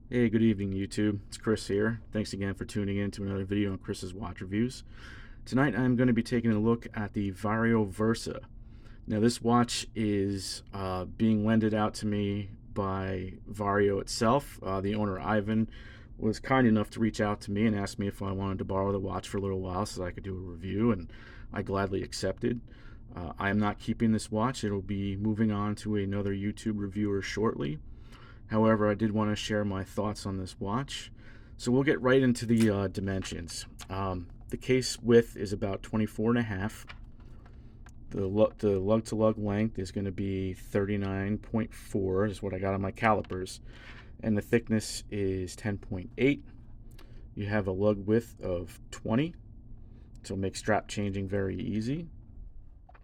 Hey, good evening, YouTube. It's Chris here. Thanks again for tuning in to another video on Chris's Watch Reviews. Tonight I'm going to be taking a look at the Vario Versa. Now, this watch is being lended out to me by Vario itself. The owner, Ivan, was kind enough to reach out to me and ask me if I wanted to borrow the watch for a little while so that I could do a review, and I gladly accepted. I am not keeping this watch. It'll be moving on to another YouTube reviewer shortly. However, I did want to share my thoughts on this watch. So we'll get right into the dimensions. The case width is about 24 and a half. The lug-to-lug length is going to be 39.4 is what I got on my calipers. And the thickness is 10.8. You have a lug width of 20, so it makes strap changing very easy.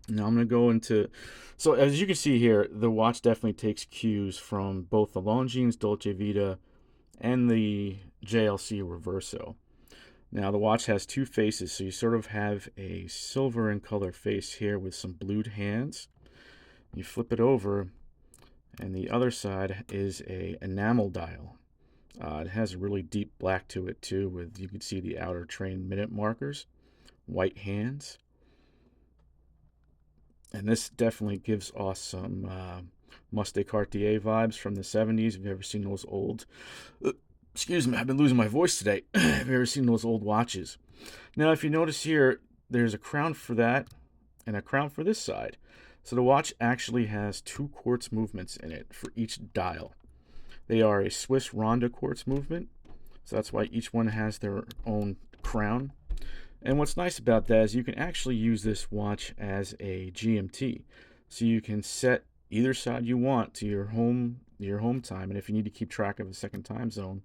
Now I'm going to go into, so as you can see here, the watch definitely takes cues from both the Longines Dolce Vita and the JLC Reverso. Now the watch has two faces, so you sort of have a silver in color face here with some blued hands. You flip it over, and the other side is a enamel dial. It has a really deep black to it too, with you can see the outer train minute markers, white hands. And this definitely gives us some Mustang Cartier vibes from the 70s. If you've ever seen those old, excuse me, I've been losing my voice today. Have you ever seen those old watches? Now, if you notice here, there's a crown for that and a crown for this side. So the watch actually has two quartz movements in it for each dial. They are a Swiss Ronda quartz movement, so that's why each one has their own crown. And what's nice about that is you can actually use this watch as a GMT. So you can set either side you want to your home time, and if you need to keep track of a second time zone,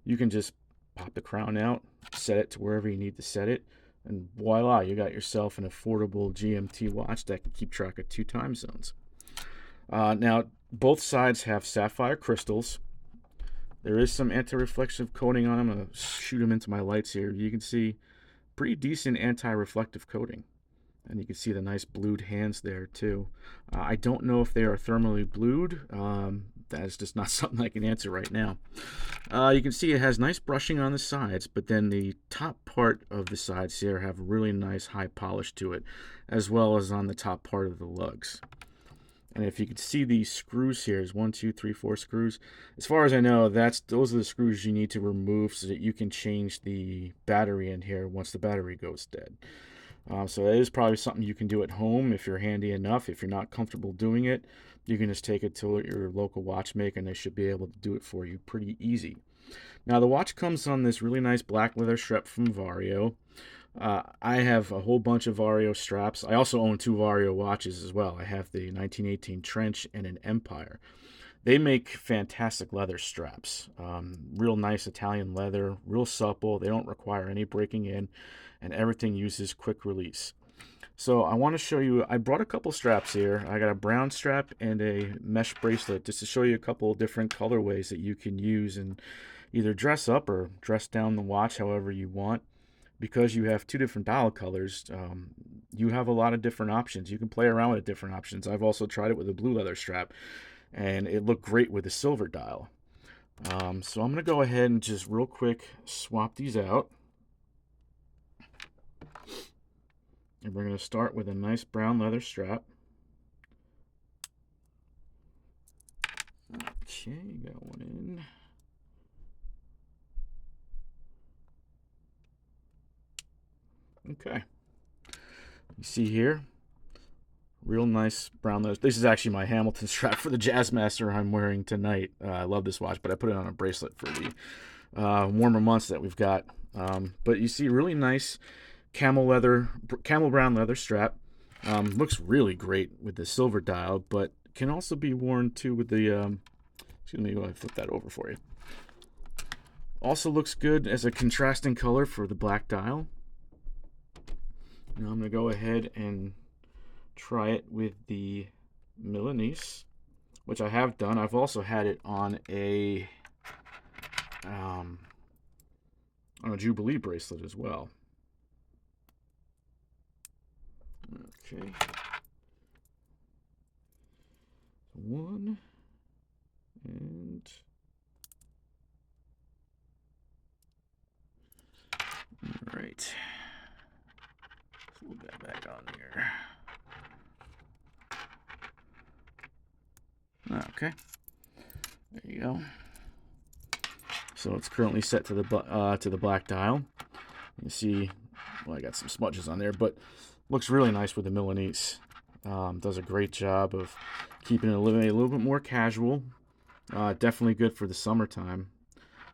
you can just pop the crown out, set it to wherever you need to set it, and voila, you got yourself an affordable GMT watch that can keep track of two time zones. Now, both sides have sapphire crystals. There is some anti-reflective coating on them. I'm going to shoot them into my lights here. You can see pretty decent anti-reflective coating. And you can see the nice blued hands there too. I don't know if they are thermally blued. That is just not something I can answer right now. You can see it has nice brushing on the sides, but then the top part of the sides here have really nice high polish to it, as well as on the top part of the lugs. And if you can see these screws here, there's 1, 2, 3, 4 screws. As far as I know, those are the screws you need to remove so that you can change the battery in here once the battery goes dead. So that is probably something you can do at home if you're handy enough. If you're not comfortable doing it, you can just take it to your local watchmaker and they should be able to do it for you pretty easy. Now the watch comes on this really nice black leather strap from Vario. I have a whole bunch of Vario straps. I also own two Vario watches as well. I have the 1918 Trench and an Empire. They make fantastic leather straps. Real nice Italian leather, real supple. They don't require any breaking in, and everything uses quick release. So I want to show you, I brought a couple straps here. I got a brown strap and a mesh bracelet just to show you a couple of different colorways that you can use and either dress up or dress down the watch however you want. Because you have two different dial colors, you have a lot of different options. You can play around with different options. I've also tried it with a blue leather strap, and it looked great with the silver dial. So I'm going to go ahead and just real quick swap these out. And we're going to start with a nice brown leather strap. Okay, got one in. Okay. You see here, real nice brown leather. This is actually my Hamilton strap for the Jazzmaster I'm wearing tonight. I love this watch, but I put it on a bracelet for the warmer months that we've got. But you see, really nice camel brown leather strap. Looks really great with the silver dial, but can also be worn too with the. Excuse me, go ahead and flip that over for you. Also looks good as a contrasting color for the black dial. Now I'm going to go ahead and try it with the Milanese, which I have done. I've also had it on a Jubilee bracelet as well. Okay. One and right. Let's move that back on here. Okay. There you go. So it's currently set to the black dial. You see, well, I got some smudges on there, but looks really nice with the Milanese. Does a great job of keeping it a little bit more casual. Definitely good for the summertime.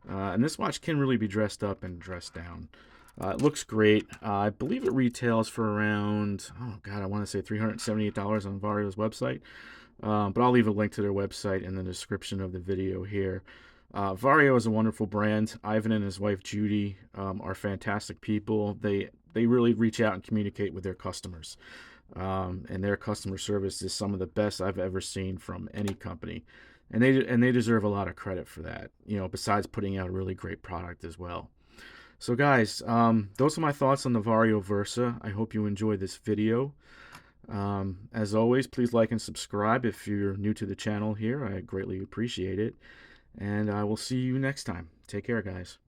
And this watch can really be dressed up and dressed down. It looks great. I believe it retails for around, oh God, I want to say $378 on Vario's website. But I'll leave a link to their website in the description of the video here. Vario is a wonderful brand. Ivan and his wife Judy are fantastic people. They really reach out and communicate with their customers. And their customer service is some of the best I've ever seen from any company. And they deserve a lot of credit for that, you know, besides putting out a really great product as well. So guys, those are my thoughts on the Vario Versa. I hope you enjoyed this video. As always, please like and subscribe if you're new to the channel here. I greatly appreciate it. And I will see you next time. Take care, guys.